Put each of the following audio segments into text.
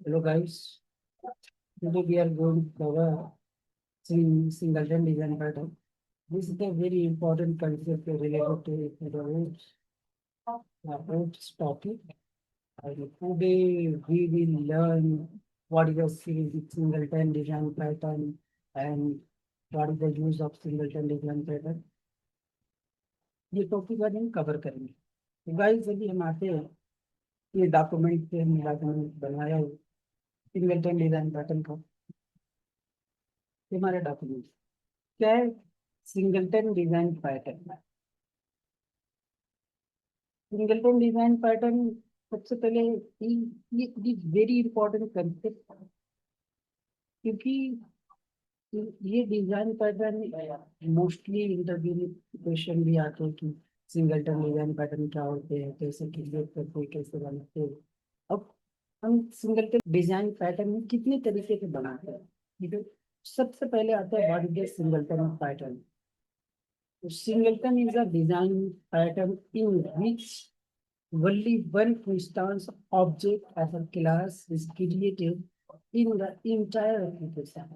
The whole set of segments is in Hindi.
Hello guys, today we are going to cover singleton design pattern. This is a very important concept related to the roots topic. And today we will learn what is the singleton design pattern and what is the use of singleton design pattern. ये टॉपिक आज हम कवर करेंगे। तो गाइस अभी हम आते हैं ये डॉक्यूमेंट पे हम डॉक्यूमेंट बनाया सिंगलटन डिजाइन पैटर्न का। ये हमारा डॉक्यूमेंट क्या है? Singleton design pattern. Singleton design pattern सबसे पहले ये it is very important concept, क्योंकि ये डिजाइन पैटर्न मोस्टली इंटरव्यू में क्वेश्चन भी आते हैं कि सिंगलटन डिजाइन पैटर्न क्या होते हैं, कैसे क्रिएट करते हैं, कैसे बनाते हैं। अब हम सिंगलटन डिजाइन पैटर्न में कितने तरीके से बनाते हैं, ठीक है। सबसे पहले आता है what is singleton pattern. Singleton is a design pattern in which only one instance object as a class is created in the entire application.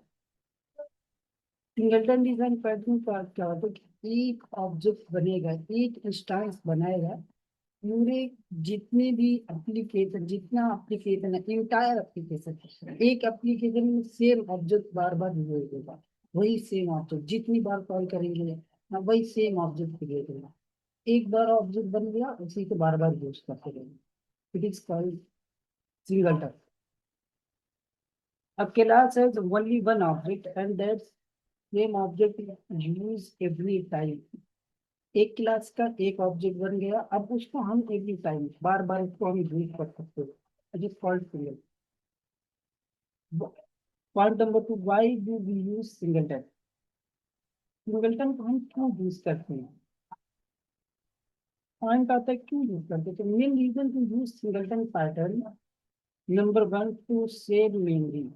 Singleton design pattern का क्या होता है कि एक ऑब्जेक्ट बनेगा, एक इंस्टांस बनाएगा पूरे जितने भी एप्लीकेशन, जितना एप्लीकेशन है, इंटायर एप्लीकेशन, एक एप्लीकेशन में सेम ऑब्जेक्ट बार बार यूज होगा। वही सेम ऑब्जेक्ट जितनी बार कॉल करेंगे ना, वही सेम ऑब्जेक्ट क्रिएट होगा। एक बार ऑब्जेक्ट बन गया, उसी को बार बार यूज करते रहेंगे। It is called singleton. अब क्लास है only one object and that same object use every time. एक क्लास का एक ऑब्जेक्ट बन गया, अब उसको हम एवरी टाइम बार बार इसको हम यूज कर सकते हैं। It is called single. Point number 2, why do we use singleton. Singleton को हम क्यों यूज करते हैं? पॉइंट आता है क्यों यूज करते हैं। तो main reason to use singleton pattern, number 1 to save memory.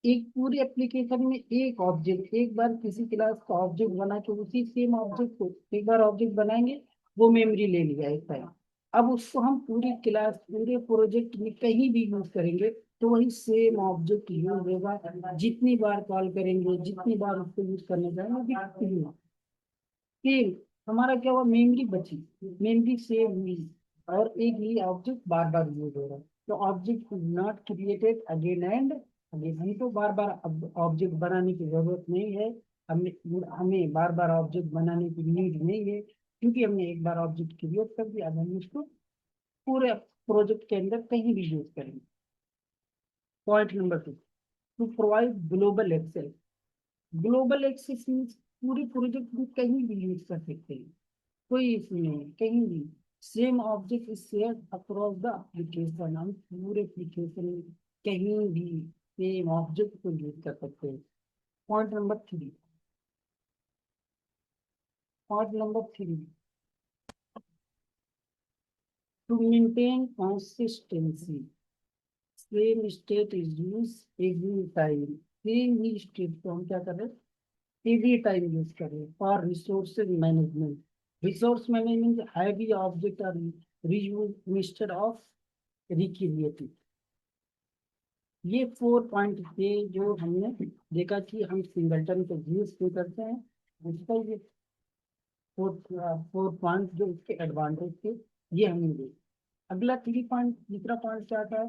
एक पूरी एप्लीकेशन में एक ऑब्जेक्ट, एक बार किसी क्लास का ऑब्जेक्ट बना के उसी सेम ऑब्जेक्ट को एक बार ऑब्जेक्ट बनाएंगे, वो मेमोरी ले लिया एक टाइम। अब उसको हम पूरी क्लास, पूरे प्रोजेक्ट में कहीं भी यूज करेंगे तो वही सेम ऑब्जेक्ट यूज होगा। जितनी बार कॉल करेंगे, जितनी बार उसको यूज करने जाएंगे, सेम हमारा क्या हुआ, मेमोरी बची, मेमोरी सेव हुई और एक ही ऑब्जेक्ट बार बार यूज हो रहा है। तो object not created again and again. हमको बार बार ऑब्जेक्ट बनाने की जरूरत नहीं है। हमें हमें बार बार ऑब्जेक्ट बनाने की नीड नहीं है, क्योंकि हमने एक बार ऑब्जेक्ट क्रिएट कर दिया। अब हम उसको पूरे प्रोजेक्ट के अंदर कहीं भी यूज करेंगे। Point number 2, to provide global access. Global access means पूरे प्रोजेक्ट में कहीं भी यूज कर सकते हैं, कोई इशू नहीं है, कहीं भी same object is share across the application. हम पूरे एप्लीकेशन में कहीं भी सेम ऑब्जेक्ट को यूज कर सकते हैं। Point number 3, point number 3, to maintain consistency. Same state is use every time. Same ही स्टेट को हम क्या कर रहे हैं, एवरी टाइम यूज कर रहे हैं। For resources management, resource management heavy object are reuse instead of recreative. ये 4 पॉइंट थे जो हमने देखा कि हम सिंगलटन को यूज क्यों करते हैं। उसका ये 4 पॉइंट जो उसके एडवांटेज थे, ये हमने देखे। अगला 3 पॉइंट, तीसरा पॉइंट क्या था,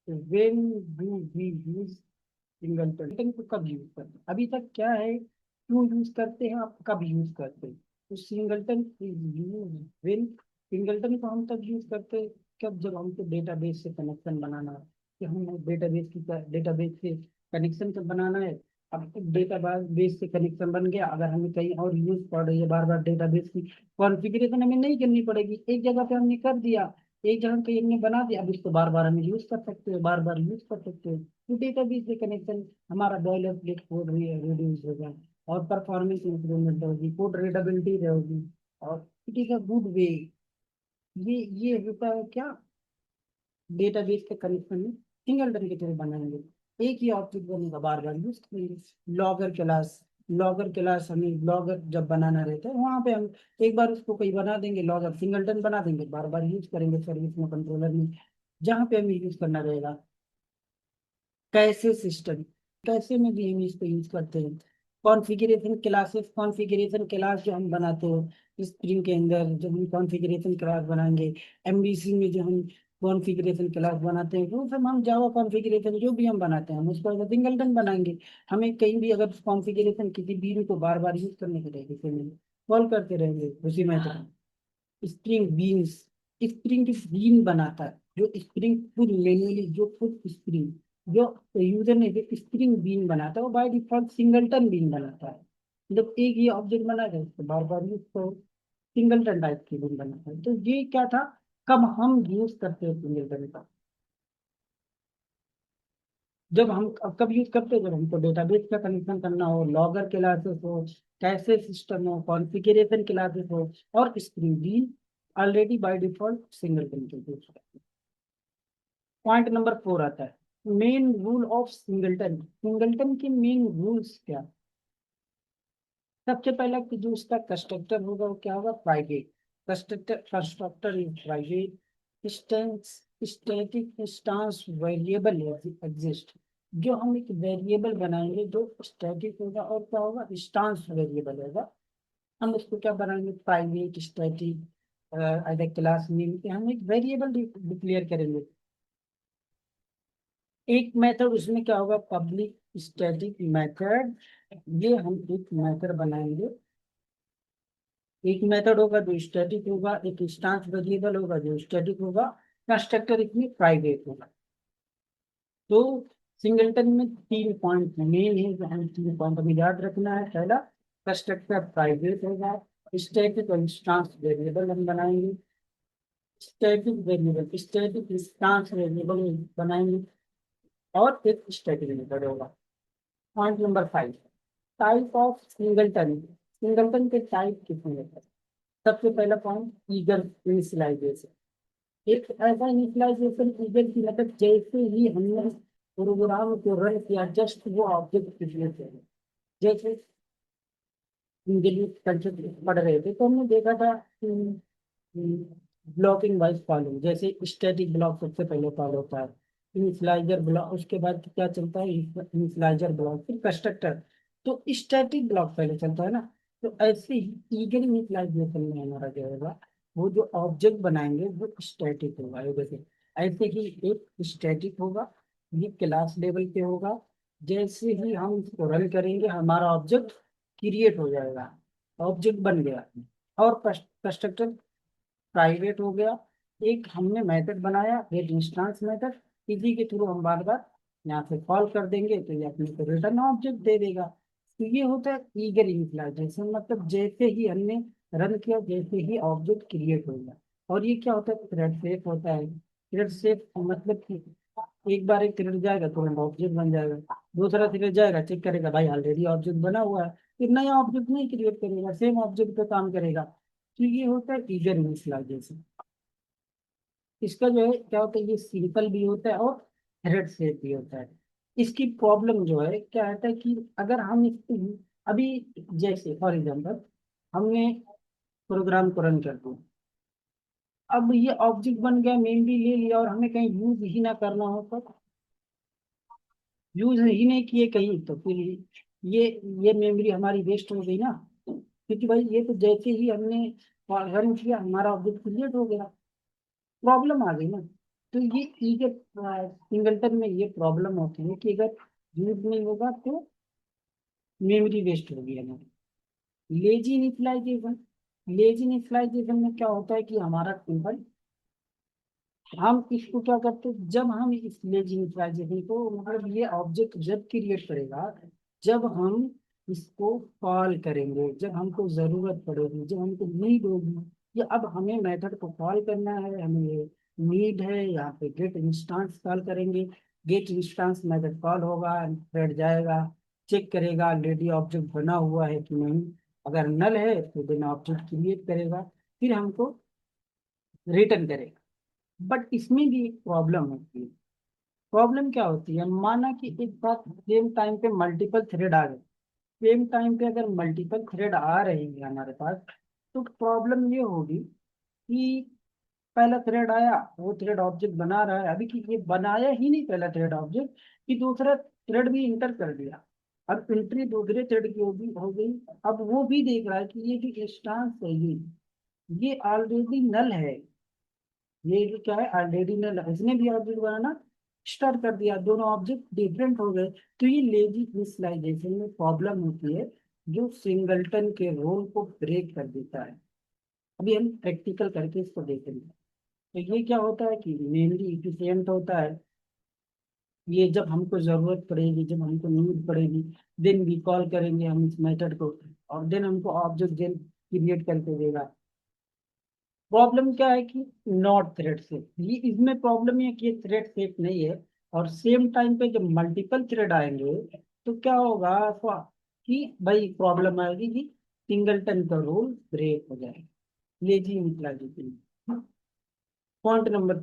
when do we use singleton को कब यूज करते हैं। अभी तक क्या है, क्यों यूज करते हैं, आप कब यूज करते हैं। तो singleton is use when, singleton को हम तब यूज करते हैं कब, जब हमको डेटाबेस से कनेक्शन बनाना है, कि हमें डेटाबेस से कनेक्शन से बनाना है। अब डेटाबेस से कनेक्शन बन गया, अगर हमें कहीं और यूज पड़ रही है, बार बार डेटाबेस की कॉन्फ़िगरेशन हमें नहीं करनी पड़ेगी, एक जगह पे हमने कर दिया, एक जगह पे हमने बना दिया, अब इसको बार बार हमें यूज कर सकते हो, बार बार यूज कर सकते हो। तो डेटाबेस से कनेक्शन, हमारा बॉयलर प्लेट कोड रिड्यूस होगा और परफॉर्मेंस इंप्रूवमेंट होगी, कोड रीडेबिलिटी रहेगी और it is a good way. ये होता है क्या, डेटाबेस के कनेक्शन में सिंगलटन की तरह बनाएंगे, एक ही ऑब्जेक्ट बनेगा, बार बार यूज करेंगे। लॉगर क्लास, लॉगर क्लास हमें लॉगर जब बनाना रहता है, वहां पे हम एक बार उसको कहीं बना देंगे, लॉगर सिंगलटन बना देंगे, बार बार यूज करेंगे सर्विस में, कंट्रोलर में। जहाँ पे हमें यूज करना रहेगा कैसे सिस्टम, कैसे में भी हम इसको यूज करते हैं। कॉन्फ़िगरेशन क्लासेस, कॉन्फ़िगरेशन क्लास जो हम बनाते हैं स्प्रिंग के अंदर, जब हम कॉन्फ़िगरेशन क्लास बनाएंगे, एमवीसी में जो हम कॉन्फ़िगरेशन क्लास बनाते हैं वो सब हम जावा कॉन्फ़िगरेशन जो भी हम बनाते हैं हम उसको सिंगलटन बनाएंगे। हमें कहीं भी अगर कॉन्फ़िगरेशन किसी बीन को बार बार यूज करने के रहेगी फिर कॉल करते रहेंगे उसी method. Spring beans, spring bean बनाता है, जो स्प्रिंग खुद मैन्युअली, जो खुद स्प्रिंग जो यूजर ने जो स्प्रिंग बीन बनाता है वो बाय डिफॉल्ट सिंगलटन बीन बनाता है। जब एक ही ऑब्जेक्ट बना है उसको बार बार यूज करो, सिंगलटन टाइप की बीन बनाता है। तो ये क्या था, कब हम यूज करते हैं सिंगलटन का, जब हम कब यूज करते हैं, जब हमको डेटाबेस का कनेक्शन करना हो, लॉगर क्लासेस हो, कैसे सिस्टम हो, कॉन्फ़िगरेशन क्लासेस हो, और spring bean already by default singleton के यूज करते हैं। पॉइंट नंबर 4 आता है main rule of singleton. Singleton के मेन रूल्स क्या। सबसे पहला कि जो उसका कंस्ट्रक्टर होगा वो क्या होगा, private. Constructor is private. Static instance variable exist. जो हम एक वेरिएबल बनाएंगे जो स्टैटिक होगा और क्या होगा, इंस्टांस वेरिएबल होगा। हम उसको क्या बनाएंगे, private static as class name के हम एक वेरिएबल डिक्लेयर करेंगे। एक मेथड उसमें क्या होगा, पब्लिक स्टैटिक मेथड। ये हम एक मेथड बनाएंगे, एक मेथड होगा जो स्टैटिक होगा, एक इंस्टेंस वेरिएबल होगा जो स्टैटिक होगा, कंस्ट्रक्टर इसमें प्राइवेट होगा। तो सिंगलटन में 3 पॉइंट मेन है जो हमें 3 पॉइंट हमें याद रखना है। पहला, कंस्ट्रक्टर प्राइवेट होगा, स्टैटिक और इंस्टेंस वेरिएबल हम बनाएंगे, स्टैटिक इंस्टेंस वेरिएबल बनाएंगे, और एक स्टैटिक मेथड होगा। Point number 5, type of singleton. Singleton के टाइप कितने होते हैं। सबसे पहला पॉइंट, ईगर इनिशियलाइजेशन। एक ऐसा इनिशियलाइजेशन ईगर की मतलब जैसे ही हमने प्रोग्राम को रन किया जस्ट वो ऑब्जेक्ट क्रिएट हो गया। जैसे इंग्लिश कंसेप्ट पढ़ रहे थे तो हमने देखा था ब्लॉकिंग वाइज फॉलो, जैसे स्टैटिक ब्लॉक सबसे पहले फॉलो होता है, इनिशियलाइजर ब्लॉक, उसके बाद क्या चलता है, इनिशियलाइजर ब्लॉक, फिर कंस्ट्रक्टर। तो स्टैटिक ब्लॉक पहले चलता है ना। तो ऐसे ही ईगल इनिशियलाइजेशन में हमारा जो होगा, वो जो ऑब्जेक्ट बनाएंगे वो स्टैटिक होगा। ये जैसे ऐसे ही एक स्टैटिक होगा, ये क्लास लेवल पे होगा। जैसे ही हम इसको रन करेंगे हमारा ऑब्जेक्ट क्रिएट हो जाएगा, ऑब्जेक्ट बन गया। और कंस्ट्रक्टर प्राइवेट हो गया। एक हमने मेथड बनाया, गेट इंस्टेंस मेथड, इसी के थ्रू हम बार बार यहाँ से कॉल कर देंगे तो ये अपने को रिटर्न ऑब्जेक्ट दे देगा। तो ये होता है ईगर इनिशियलाइजेशन, मतलब जैसे ही हमने रन किया जैसे ही ऑब्जेक्ट क्रिएट हो गया। और ये क्या होता है, थ्रेड सेफ होता है। थ्रेड सेफ मतलब कि एक बार एक थ्रेड जाएगा तुरंत ऑब्जेक्ट बन जाएगा, दूसरा थ्रेड जाएगा चेक करेगा भाई ऑलरेडी ऑब्जेक्ट बना हुआ है, फिर नया ऑब्जेक्ट नहीं क्रिएट करेगा, सेम ऑब्जेक्ट पे काम करेगा। तो ये होता है ईगर इनिशियलाइजेशन। इसका जो है क्या होता है, ये सिंपल भी होता है और थ्रेड सेफ भी होता है। इसकी प्रॉब्लम जो है क्या होता है कि अगर हम इसको अभी, जैसे फॉर एग्जांपल हमने प्रोग्राम को रन कर दिया, अब ये ऑब्जेक्ट बन गया, मेमोरी ले लिया, और हमें कहीं यूज ही ना करना हो तो, यूज ही नहीं किए कहीं तो फिर ये ये मेमोरी हमारी वेस्ट हो गई ना। क्योंकि भाई ये तो जैसे ही हमने रन किया हमारा ऑब्जेक्ट क्रिएट हो गया, प्रॉब्लम आ गई ना। तो ये सिंगलटन में ये प्रॉब्लम होती है कि अगर यूज नहीं होगा तो मेमोरी वेस्ट होगी हमारी। लेजी इनिशियलाइजेशन, लेजी इनिशियलाइजेशन में क्या होता है कि हमारा टेबल, हम इसको क्या करते हैं, जब हम इस लेजी इनिशियलाइजेशन को मतलब ये ऑब्जेक्ट जब क्रिएट करेगा, जब हम इसको कॉल करेंगे, जब हमको जरूरत पड़ेगी, जब हमको नीड होगी, या अब हमें मेथड को कॉल करना है, हमें ये नीड है, यहाँ पे गेट इंस्टेंस कॉल करेंगे। गेट इंस्टेंस मेथड कॉल होगा, थ्रेड जाएगा, चेक करेगा ऑलरेडी ऑब्जेक्ट बना हुआ है कि नहीं, अगर नल है तो देन ऑब्जेक्ट क्रिएट करेगा, फिर हमको रिटर्न करेगा। बट इसमें भी एक प्रॉब्लम होती है। प्रॉब्लम क्या होती है, माना कि एक साथ सेम टाइम पे मल्टीपल थ्रेड आ गए, सेम टाइम पे अगर मल्टीपल थ्रेड आ रहे हैं हमारे पास, तो प्रॉब्लम ये होगी कि पहला थ्रेड आया, वो थ्रेड ऑब्जेक्ट बना रहा है अभी, कि ये बनाया ही नहीं पहला थ्रेड ऑब्जेक्ट, कि दूसरा थ्रेड भी इंटर कर दिया। अब एंट्री दूसरे थ्रेड की होगी हो गई। अब वो भी देख रहा है कि ये जो इंस्टांस है ये ऑलरेडी नल है, ये जो क्या है ऑलरेडी नल है, इसने भी ऑब्जेक्ट बनाना स्टार्ट कर दिया, दोनों ऑब्जेक्ट डिफरेंट हो गए। तो ये लेजी इनिशियलाइजेशन में प्रॉब्लम होती है, जो सिंगलटन के रोल को ब्रेक कर देता है। अभी हम प्रैक्टिकल करके इसको देखेंगे। तो ये क्या होता है कि मेमोरी इफिशियंट होता है, ये जब हमको जरूरत पड़ेगी, जब हमको नीड पड़ेगी, देन वी कॉल करेंगे हम इस मेथड को, और देन हमको ऑब्जेक्ट देन क्रिएट करके देगा। प्रॉब्लम क्या है कि नॉट थ्रेड सेफ, ये इसमें प्रॉब्लम है कि ये थ्रेड सेफ नहीं है। और सेम टाइम पे जब मल्टीपल थ्रेड आएंगे तो क्या होगा कि भाई प्रॉब्लम आएगी कि सिंगलटन का रूल ब्रेक हो जाएगा, लेजी यूटिलाइजेशन। पॉइंट नंबर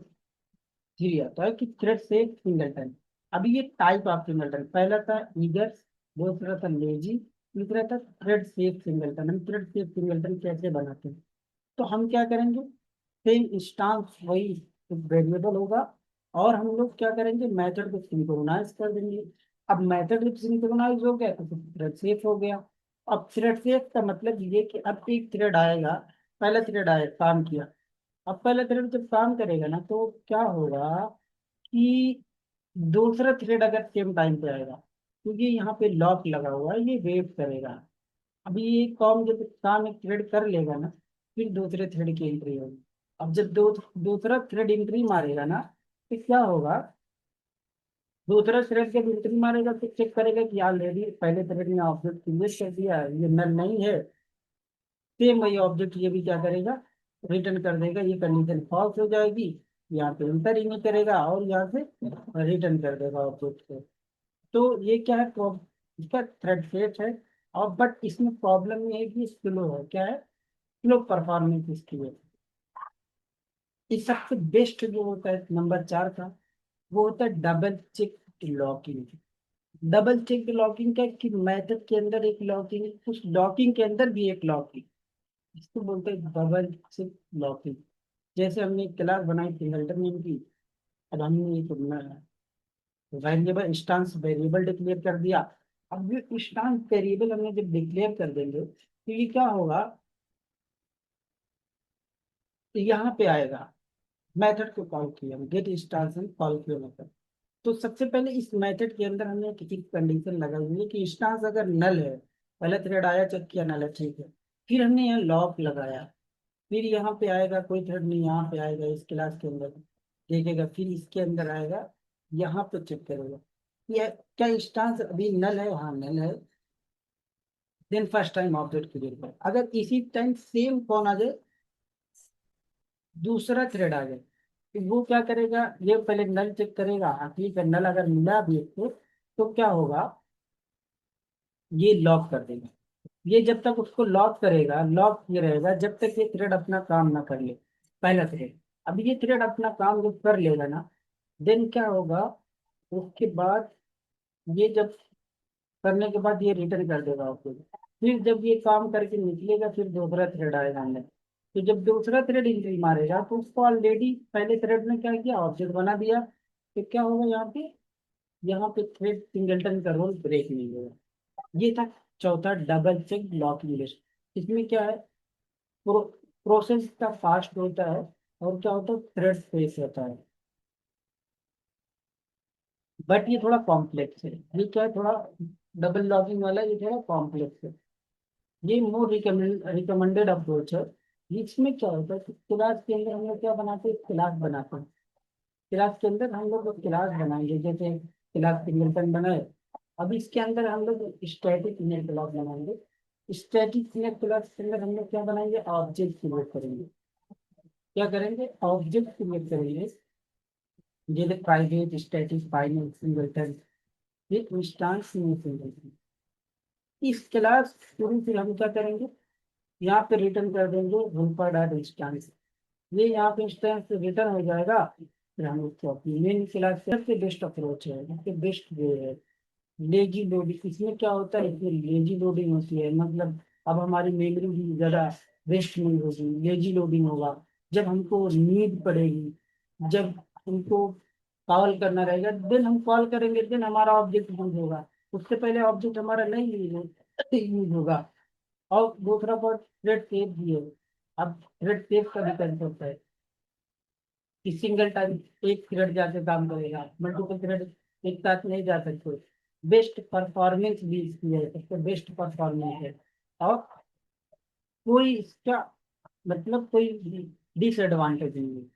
3 आता है कि थ्रेड सेफ सिंगलटन। अभी ये टाइप ऑफ सिंगलटन, पहला था ईगर, दूसरा था लेजी, तीसरा था थ्रेड सेफ सिंगलटन। हम थ्रेड सेफ सिंगलटन कैसे बनाते हैं? तो हम क्या करेंगे, सेम इंस्टांस वही वेरिएबल होगा, और हम लोग क्या करेंगे, मेथड को सिंक्रोनाइज कर देंगे। अब मेथड जब सिंक्रोनाइज हो गया तो थ्रेड सेफ हो गया। अब थ्रेड सेफ का मतलब ये कि अब एक थ्रेड आएगा, पहला थ्रेड आया काम किया, अब पहला थ्रेड जब काम करेगा ना तो क्या होगा कि दूसरा थ्रेड अगर सेम टाइम पे आएगा, क्योंकि यहाँ पे लॉक लगा हुआ है, ये वेट करेगा। अभी ये काम जब काम एक थ्रेड कर लेगा ना, फिर दूसरे थ्रेड की एंट्री होगी। अब जब दूसरा थ्रेड एंट्री मारेगा ना, तो क्या होगा, दूसरा थ्रेड जब एंट्री मारेगा तो चेक करेगा कि ऑलरेडी पहले थ्रेड ने ऑब्जेक्ट क्रिएट कर दिया है, ये नल नहीं है। सेम वही ऑब्जेक्ट ये भी क्या करेगा, रिटर्न कर देगा, ये कंडीशन फॉल्स हो जाएगी, यहाँ पे एंटर ही नहीं करेगा और यहाँ से रिटर्न कर देगा ऑब्जेक्ट को। तो ये क्या है, इसका थ्रेड सेट है। और बट इसमें प्रॉब्लम ये है कि स्लो है, क्या है, स्लो परफॉर्मेंस इसकी है। इस सबसे बेस्ट जो होता है नंबर 4 का, वो होता है double check locking. Double check locking का कि मेथड के अंदर एक लॉकिंग, उस लॉकिंग के अंदर भी एक लॉकिंग, इसको बोलते हैं डबल चेक लॉकिंग। जैसे हमने एक क्लास बनाई सिंगलटन नेम की, अब हमने एक वेरिएबल इंस्टांस वेरिएबल डिक्लेयर कर दिया। अब ये इंस्टांस वेरिएबल हमने जब डिक्लेयर कर देंगे तो ये क्या होगा, तो यहाँ पे आएगा, मेथड को कॉल किया, गेट इंस्टांस कॉल किया मेथड। तो सबसे पहले इस मेथड के अंदर हमने किसी कंडीशन लगाई हुई है कि इंस्टांस अगर नल है, पहले थ्रेड आया चेक किया नल है, ठीक है। फिर हमने यहाँ लॉक लगाया, फिर यहाँ पे आएगा कोई थ्रेड नहीं, यहाँ पे आएगा इस क्लास के अंदर देखेगा, फिर इसके अंदर आएगा, यहाँ पे चेक करेगा ये क्या इंस्टांस अभी नल है, हाँ नल है। Then first time object create कर, अगर इसी टाइम सेम कौन आ जाए, दूसरा थ्रेड आ जाए, तो वो क्या करेगा, ये पहले नल चेक करेगा, हाँ ठीक है नल अगर मिला भी इसको, तो क्या होगा, ये लॉक कर देगा। ये जब तक उसको लॉक करेगा, लॉक किए रहेगा जब तक ये थ्रेड अपना काम ना कर ले, पहला थ्रेड। अब ये थ्रेड अपना काम जब कर लेगा ना, देन क्या होगा, उसके बाद ये जब करने के बाद ये रिटर्न कर देगा आपको। फिर जब ये काम करके निकलेगा फिर दूसरा थ्रेड आएगा अंदर, तो जब दूसरा थ्रेड एंट्री मारेगा तो उसको ऑलरेडी पहले थ्रेड ने क्या किया, ऑब्जेक्ट बना दिया। तो क्या होगा यहाँ पे थ्रेड सिंगलटन का रोल ब्रेक नहीं होगा। ये था चौथा डबल चेक लॉकिंग लिस्ट। इसमें क्या है, प्रो, प्रोसेस का फास्ट होता है, और क्या होता है थ्रेड स्पेस होता है। बट ये थोड़ा कॉम्प्लेक्स है, ये क्या है थोड़ा डबल लॉकिंग वाला, ये थोड़ा कॉम्प्लेक्स है। ये मोर रिकमेंडेड अप्रोच है। इसमें क्या होता है कि क्लास के अंदर हम लोग क्या बनाते हैं, क्लास बनाते हैं। क्लास के अंदर हम लोग क्लास बनाएंगे, जैसे क्लास सिंगलटन बनाए। अब इसके अंदर हम लोग स्टैटिक इनर क्लास बनाएंगे। स्टैटिक इनर क्लास के अंदर हम लोग क्या बनाएंगे, ऑब्जेक्ट क्रिएट करेंगे। क्या करेंगे, ऑब्जेक्ट क्रिएट करेंगे, जैसे प्राइवेट स्टैटिक फाइनल सिंगलटन, ये इंस्टांस में सिंगलटन। इस क्लास शुरू से हम क्या करेंगे, यहाँ पे रिटर्न कर देंगे रूपा डॉट इंस्टांस। ये यहाँ पे इंस्टेंस से रिटर्न हो जाएगा, फिर हम उसको अपनी मेन क्लास से सबसे बेस्ट अप्रोच है, सबसे बेस्ट वे है। लेजी लोडिंग, इसमें क्या होता है, इसमें लेजी लोडिंग होती है, मतलब अब हमारी मेमोरी भी ज़्यादा वेस्ट नहीं होगी, लेजी लोडिंग होगा। जब हमको नीड पड़ेगी, जब हमको कॉल करना रहेगा, देन हम कॉल करेंगे, देन हमारा ऑब्जेक्ट यूज होगा। उससे पहले ऑब्जेक्ट हमारा नहीं यूज होगा। और दूसरा पॉइंट थ्रेड सेफ भी है। अब थ्रेड सेफ का भी कंसेप्ट है कि सिंगल टाइम एक थ्रेड जाके काम करेगा, मल्टीपल थ्रेड एक साथ नहीं जा सकते। बेस्ट परफॉर्मेंस भी इसकी है, सबसे बेस्ट परफॉर्मेंस है। और कोई इसका मतलब कोई डिसएडवांटेज नहीं है।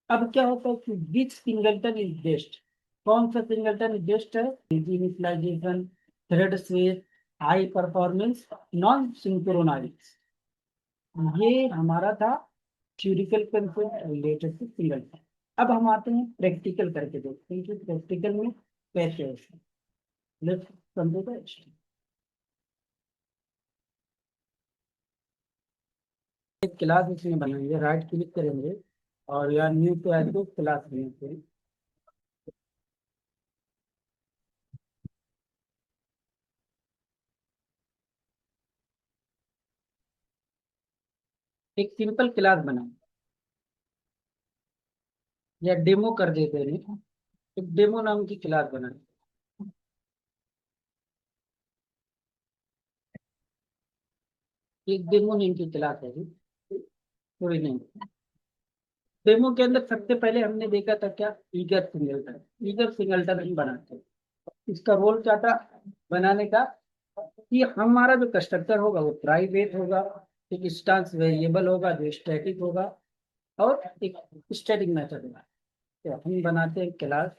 अब क्या होता है कि विच सिंगलटन इज बेस्ट, कौन सा सिंगलटन बेस्ट है? Initialization, thread space, high performance, non synchronize. ये हमारा था theoretical concept related to singleton. अब हम आते हैं प्रैक्टिकल करके देखते हैं कि प्रैक्टिकल में कैसे है। Let's computer. एक क्लास इसमें बनाएंगे, राइट क्लिक करेंगे और या न्यू पे आके क्लास बनाते हैं। एक सिंपल क्लास बनाए या डेमो कर देते हैं, एक डेमो नाम की क्लास बनाए। एक डेमो नेम की क्लास है जी, कोई नहीं। डेमो के अंदर सबसे पहले हमने देखा था क्या, ईगर सिंगलटन। ईगर सिंगलटन हम बनाते हैं। इसका रोल क्या था बनाने का, कि हमारा जो कंस्ट्रक्टर होगा वो प्राइवेट होगा, एक इंस्टेंस वेरिएबल होगा जो स्टैटिक होगा, और एक स्टैटिक मेथड होगा। तो हम बनाते हैं क्लास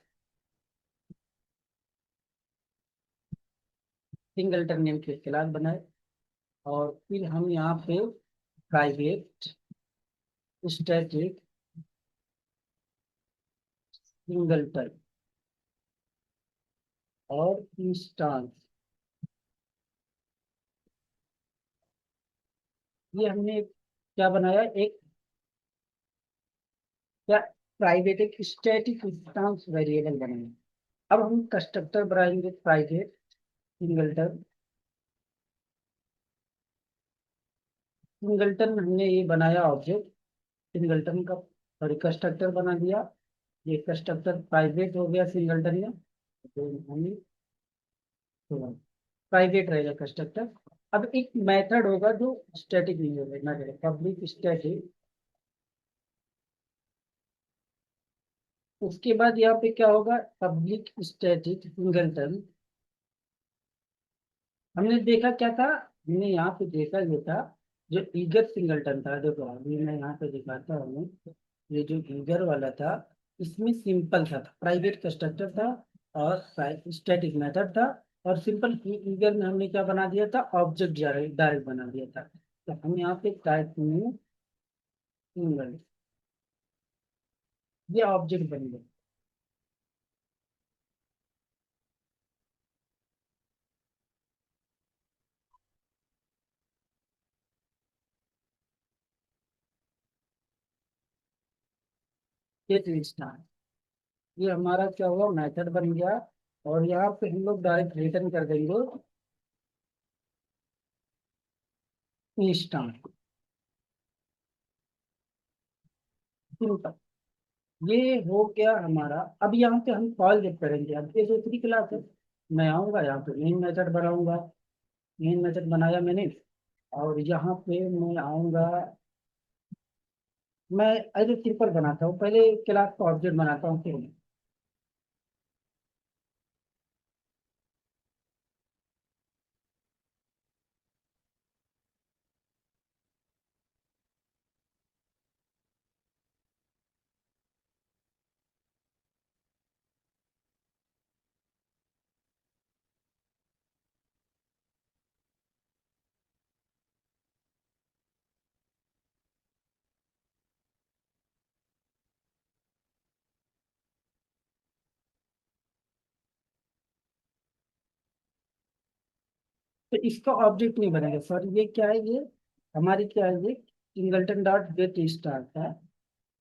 सिंगलटन नेम की क्लास बनाए, और फिर हम यहाँ पे प्राइवेट स्टैटिक सिंगलटन और इंस्टेंस, ये हमने क्या बनाया, एक क्या, प्राइवेट एक स्टैटिक इंस्टेंस वेरिएबल बनाया। अब हम कंस्ट्रक्टर बनाएंगे प्राइवेट सिंगलटन। सिंगलटन हमने ये बनाया ऑब्जेक्ट सिंगलटन का, और कंस्ट्रक्टर बना दिया। ये कंस्ट्रक्टर प्राइवेट हो गया सिंगलटन में, तो हमें प्राइवेट रहेगा कंस्ट्रक्टर। अब एक मेथड होगा जो स्टैटिक नहीं होगा, मेथड पब्लिक स्टैटिक। उसके बाद यहाँ पे क्या होगा, पब्लिक स्टैटिक सिंगलटन। हमने देखा क्या था, हमने यहाँ पे देखा ये था, जो ईगर सिंगलटन था, देखो अभी मैं यहाँ पे दिखाता हूँ। ये जो ईगर वाला था, इसमें सिंपल था, प्राइवेट कंस्ट्रक्टर था और स्टैटिक मेथड था। और सिंपल ईगर में हमने क्या बना दिया था, ऑब्जेक्ट डायरेक्ट बना दिया था। तो हम यहाँ पे टाइप में सिंगल, ये ऑब्जेक्ट बन गया। ये इंस्टांस, ये हमारा क्या हुआ, मेथड बन गया। और यहाँ पे हम लोग डायरेक्ट रिटर्न कर देंगे इंस्टांस, सिंपल। ये हो गया हमारा। अब यहाँ पे हम कॉल जब करेंगे, अब ये दूसरी क्लास है, मैं आऊंगा यहाँ पे मेन मेथड बनाऊंगा। मेन मेथड बनाया मैंने, और यहाँ पे मैं आऊंगा। मैं ऐसे सिंपल बनाता हूँ, पहले क्लास का ऑब्जेक्ट बनाता हूँ फिर। तो इसका ऑब्जेक्ट नहीं बनेगा सर, ये क्या है, ये हमारी क्या है, ये सिंगलटन डॉट गेट स्टार है।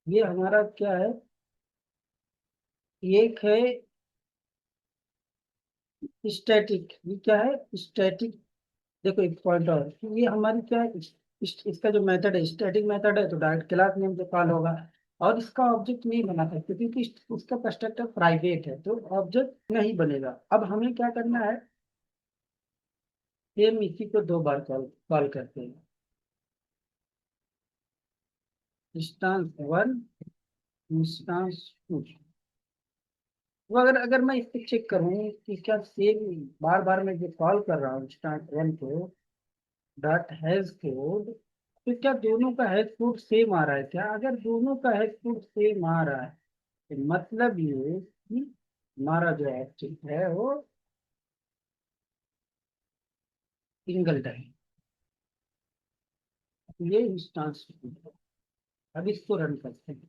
ये हमारा क्या है, एक है स्टैटिक। ये क्या है, स्टैटिक। देखो एक पॉइंट और कि ये हमारी क्या है, इसका जो मेथड है स्टैटिक मेथड है, तो डायरेक्ट क्लास नेम से कॉल होगा। और इसका ऑब्जेक्ट नहीं बना सकते क्योंकि उसका कंस्ट्रक्टर प्राइवेट है, तो ऑब्जेक्ट नहीं बनेगा। अब हमें क्या करना है, सेम इसी को दो बार कॉल कॉल करते हैं। Instance one, instance two. वो अगर अगर मैं इस पे चेक करूँ कि क्या सेम बार बार मैं जो कॉल कर रहा हूँ instance one co dot has code, तो क्या दोनों का हैश कोड सेम आ रहा है? क्या अगर दोनों का हैश कोड सेम आ रहा है, तो मतलब ये कि हमारा जो ऑब्जेक्ट है वो सिंगल टाइम, ये इंस्टांस। अब इसको रन करते हैं।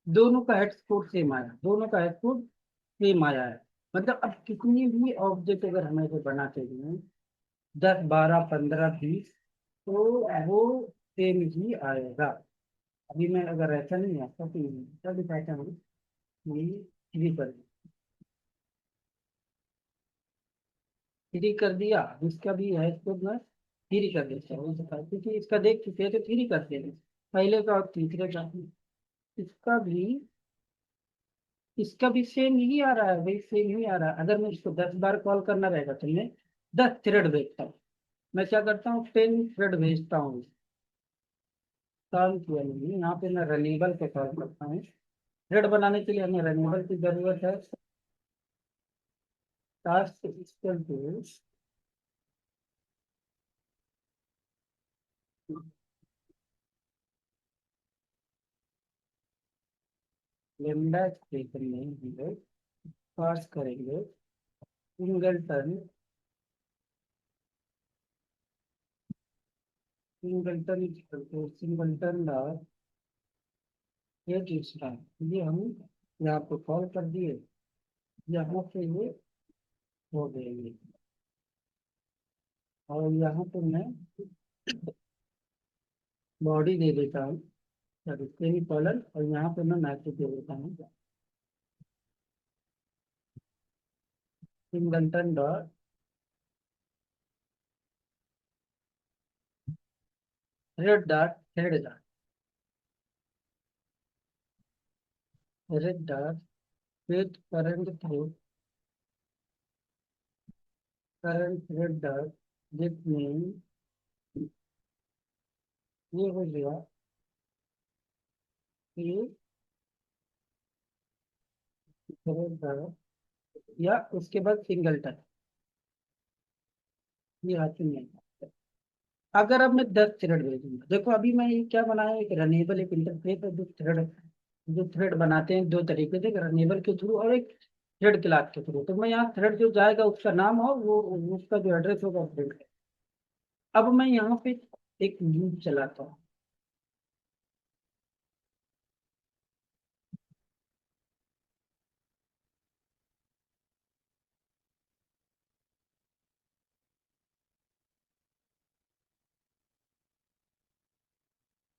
दोनों का हेड कोड सेम आया, दोनों का हेड कोड सेम आया है। मतलब अब कितनी भी ऑब्जेक्ट अगर हमें से बनाते हैं, 10 12 15 20, तो वो सेम ही आएगा। अभी मैं अगर ऐसा नहीं आता तो क्या दिखाता हूँ कि थ्री कर थ्री कर दिया, इसका भी है इसको मैं थ्री कर देता हूँ, क्योंकि इसका देख चुके हैं तो थ्री करते हैं पहले का और तीसरे का। इसका भी इसका भी सेम ही आ रहा है भाई, सेम ही आ रहा है। अगर मैं इसको 10 बार कॉल करना रहेगा तो मैं 10 थ्रेड भेजता हूँ। मैं क्या करता हूँ, 10 थ्रेड भेजता हूँ। काम किया नहीं, यहाँ पे मैं रनेबल पे कॉल करता हूँ। थ्रेड बनाने के लिए हमें रनेबल की जरूरत है। Task equal to lambda expression में हम लोग पास करेंगे singleton, singleton dot get star. ये हम यहाँ पे कॉल कर दिए, यहाँ पे ये हो गएंगे। और यहाँ पे मैं बॉडी दे देता हूँ, सेमीकोलन, और यहाँ पे मैं मैसेज दे देता हूँ singleton dot thread dot fit current thread dot gate name. ये हो गया कि थ्रेड डॉट, या उसके बाद सिंगलटन, ये हाथ में नहीं। अगर अब मैं 10 थ्रेड भेजूंगा, देखो अभी मैं ये क्या बनाया, एक रनेबल एक इंटरफेस है, जो थ्रेड बनाते हैं दो तरीके से, एक रनेबल के थ्रू और एक थ्रेड क्लास के थ्रू। तो मैं यहाँ थ्रेड जो जाएगा उसका नाम और वो उसका जो एड्रेस होगा थ्रेड। अब मैं यहाँ पे एक लूप चलाता हूँ।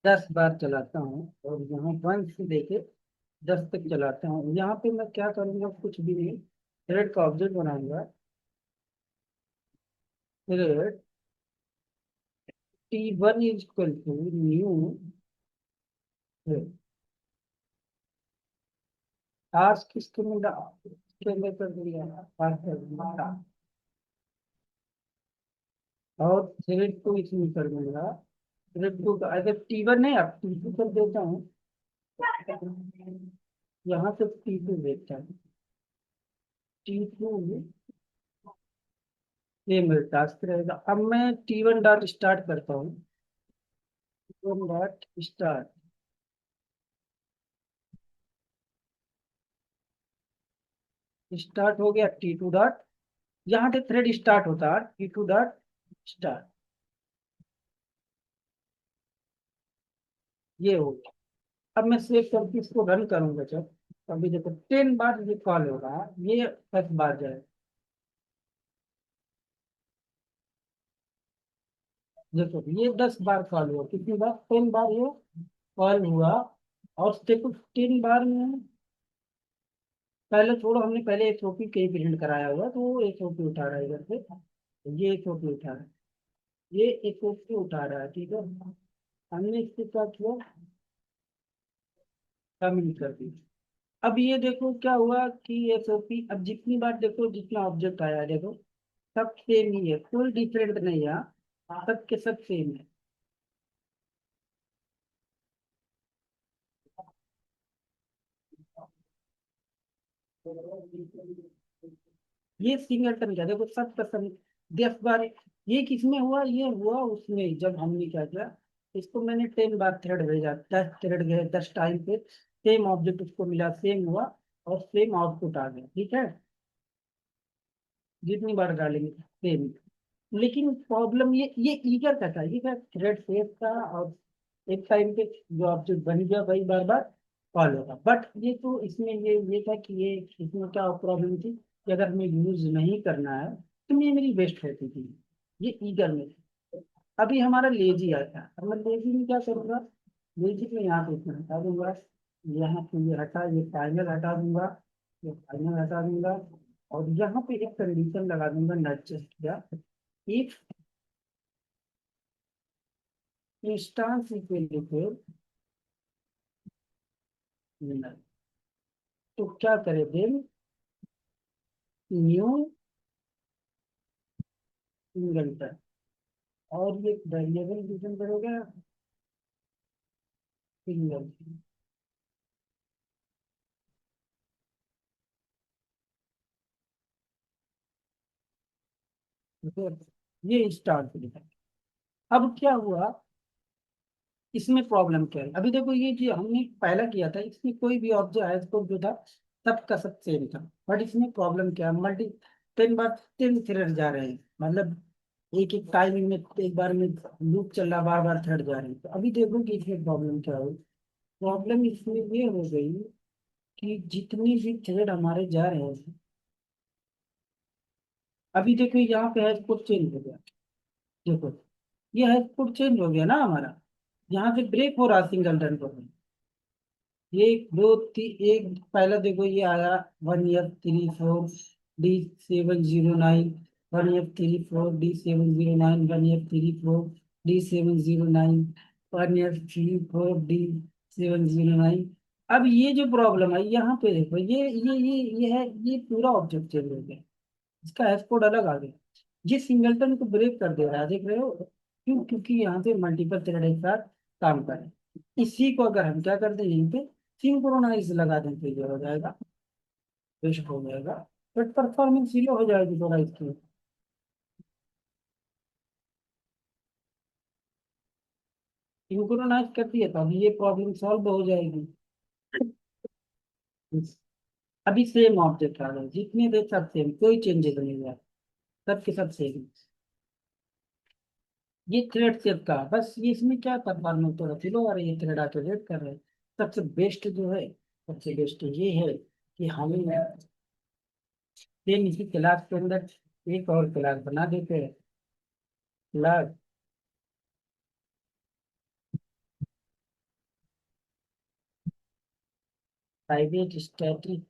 10 बार चलाता हूँ और यहाँ 1 से लेके 10 तक चलाता हूँ। यहाँ पे मैं क्या करूँगा, कुछ भी नहीं, थ्रेड का ऑब्जेक्ट बनाऊंगा। Thread T1 is equal to new thread. Task किसके में इसके अंदर कर दिया, टास्क कर दिया। और थ्रेड को इसमें कर दूंगा। थ्रेड को अगर T1 है, अब T2 कर देता हूँ। यहाँ से T2 देखता हूँ। T2 ये मेरा टास्क रहेगा। अब मैं T1 डॉट स्टार्ट करता हूँ। T1 डॉट स्टार्ट स्टार्ट हो गया। T2 डॉट, यहाँ से थ्रेड स्टार्ट होता है, T2 डॉट स्टार्ट, ये हो गया। अब मैं सेव करके इसको रन करूंगा जब, अभी देखो 10 बार ये कॉल होगा, ये 10 बार जाए। देखो ये 10 बार कॉल हुआ, कितनी बार, 10 बार ये कॉल हुआ। और देखो 10 बार में पहले छोड़ो, हमने पहले एसओपी कहीं प्रिंट कराया हुआ, तो वो एसओपी उठा रहा है इधर से, ये एसओपी उठा रहा है, ये एसओपी उठा रहा है, ठीक है। हमने इससे क्या किया, सबमिट कर दी। अब ये देखो क्या हुआ कि एसओपी, अब जितनी बार देखो जितना ऑब्जेक्ट आया है, देखो सब सेम ही है, कोई डिफरेंट नहीं है, सबके सब सेम है। ये सिंगलटन का देखो सब का सब 10 बार, ये किसमें हुआ, ये हुआ उसमें जब हमने क्या किया, इसको मैंने 10 बार थ्रेड भेजा, 10 थ्रेड गए 10 टाइम पे, सेम ऑब्जेक्ट उसको मिला, सेम हुआ, और सेम आउटपुट आ गया, ठीक है। जितनी बार डालेंगे सेम। लेकिन प्रॉब्लम ये ईगर का था, ये था थ्रेड सेफ था, और एक टाइम पे जो ऑब्जेक्ट बन गया वही बार बार कॉल होगा। बट ये तो इसमें ये था कि ये इसमें क्या प्रॉब्लम थी कि अगर हमें यूज नहीं करना है तो मेमोरी वेस्ट होती थी, ये ईगर में थी। अभी हमारा लेजी आया था, अब मैं लेजी में क्या करूंगा, लेजी में यहाँ पे इसमें हटा दूंगा, यहाँ पे ये हटा, ये फाइनल हटा दूंगा, ये फाइनल हटा दूंगा, और यहाँ पे एक कंडीशन लगा दूंगा, नॉट जस्ट क्या, if instance equal to null। तो क्या करे देन, न्यू सिंगलटन, और ये वेरिएबल डिफाइन करोगे सिंगल, ये स्टार्ट लिखा। अब क्या हुआ, इसमें प्रॉब्लम क्या है, अभी देखो ये जो हमने पहला किया था इसमें कोई भी ऑब्जेक्ट है इसको जो था सबका सब सेम था। बट इसमें प्रॉब्लम क्या है, मल्टी 10 बार 10 थ्रेड जा रहे हैं, मतलब एक एक टाइमिंग में एक बार में लूप चल रहा, बार बार थ्रेड जा रहे हैं। तो अभी देखो कि इसमें प्रॉब्लम क्या हुई, प्रॉब्लम इसमें ये हो गई कि जितनी भी थ्रेड हमारे जा रहे हैं, अभी देखो यहाँ पे हैश कोड चेंज हो गया, देखो ये हैश कोड चेंज हो गया ना हमारा, यहाँ से ब्रेक हो रहा सिंगल रन पर। एक दो एक पहला देखो ये आया 1F34 D709, 1F34 D709, 1F34 D709, 1F34 D709। अब ये जो प्रॉब्लम है यहाँ पे देखो, ये है, ये पूरा ऑब्जेक्ट चेंज हो गया, इसका हैश कोड अलग आ गया, ये सिंगलटन को ब्रेक कर दे रहा है, देख रहे हो क्यों, क्योंकि यहाँ पे मल्टीपल थ्रेड एक साथ काम कर रहे हैं। इसी को अगर हम क्या कर दें, यहीं पे सिंक्रोनाइज लगा दें तो ये हो जाएगा, बेस्ट हो जाएगा, बट परफॉर्मेंस लो हो जाएगी थोड़ा इसकी। सिंक्रोनाइज कर दिए तो अभी ये प्रॉब्लम सॉल्व हो जाएगी। अभी सेम ऑब्जेक्ट आ रहा है, जितने देर सब सेम, कोई चेंजेस नहीं हुआ, सबके सब सेम। ये थ्रेड सेप का बस, ये इसमें क्या परफॉर्मेंस थोड़ा स्लो आ रही है, थ्रेड आके वेट कर रहे हैं। सबसे बेस्ट जो है, सबसे बेस्ट ये है कि हम सेम इसी क्लास के अंदर एक और क्लास बना देते हैं, class private static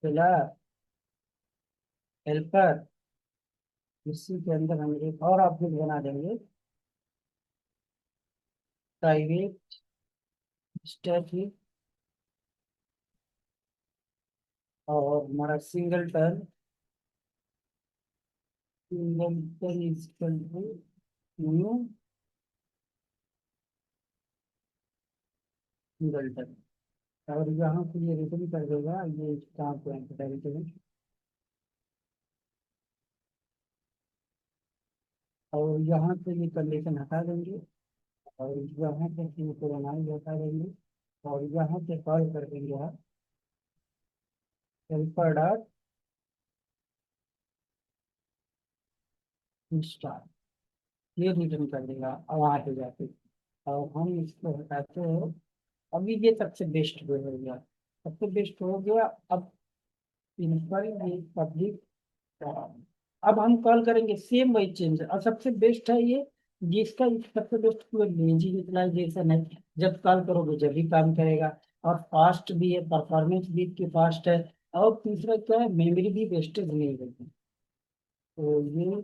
class helper, इसी के अंदर हम एक और ऑब्जेक्ट बना देंगे, प्राइवेट स्टैटिक, और हमारा singleton equal to new singleton. और यहाँ से ये रिटर्न कर देगा, ये कहाँ पे है, और यहाँ से ये कंडीशन हटा देंगे, और यहाँ से सिंक्रोनाइज हटा देंगे, और यहाँ से कॉल कर देंगे आप हेल्पर डॉट इंस्टॉल, ये रिटर्न कर देगा और वहाँ पे जाके, और हम इसको हटाते हैं। अभी ये सबसे बेस्ट वे हो गया, सबसे बेस्ट हो गया। अब इन पर ये पब्लिक, अब हम कॉल करेंगे सेम वही चेंज, और सबसे बेस्ट है ये, जिसका सबसे बेस्ट लेजी यूटिलाइजेशन है, जब कॉल करोगे जब भी काम करेगा। और फास्ट भी है, परफॉर्मेंस भी इसकी फास्ट है। और तीसरा क्या है, मेमोरी भी वेस्टेज नहीं होती। तो ये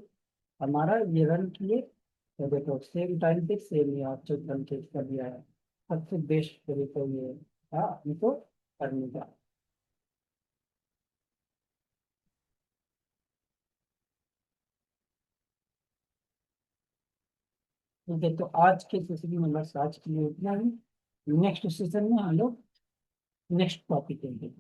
हमारा ये रन किए, तो देखो सेम टाइम पे सेम ही आप चेक रन केस कर दिया है। सबसे बेस्ट तरीका ये था हमको करने का। ठीक है, तो आज के सेशन में बस आज के लिए इतना ही। नेक्स्ट सेशन में हम लोग नेक्स्ट टॉपिक लेंगे।